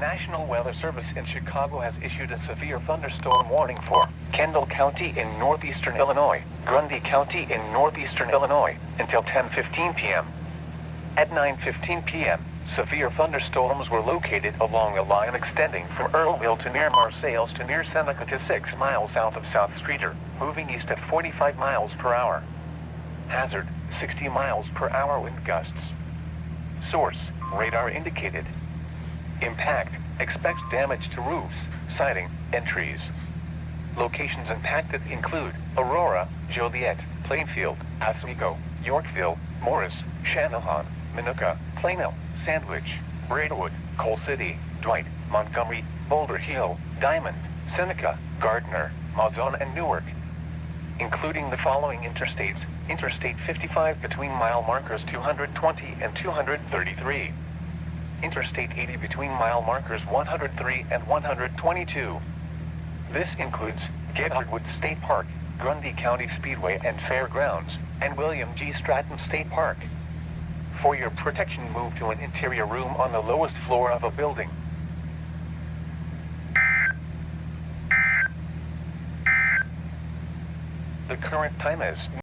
National Weather Service in Chicago has issued a severe thunderstorm warning for Kendall County in northeastern Illinois, Grundy County in northeastern Illinois, until 10:15 p.m. At 9:15 p.m., severe thunderstorms were located along a line extending from Earlville to near Marseilles to near Seneca to 6 miles south of South Streeter, moving east at 45 miles per hour. Hazard, 60 miles per hour wind gusts. Source, radar indicated. Impact, expects damage to roofs, siding, and trees. Locations impacted include Aurora, Joliet, Plainfield, Oswego, Yorkville, Morris, Channahon, Minooka, Plano, Sandwich, Braidwood, Coal City, Dwight, Montgomery, Boulder Hill, Diamond, Seneca, Gardner, Mauzon, and Newark. Including the following interstates: Interstate 55 between mile markers 220 and 233. Interstate 80 between mile markers 103 and 122. This includes Gedhardwood State Park, Grundy County Speedway and Fairgrounds, and William G. Stratton State Park. For your protection, move to an interior room on the lowest floor of a building. The current time is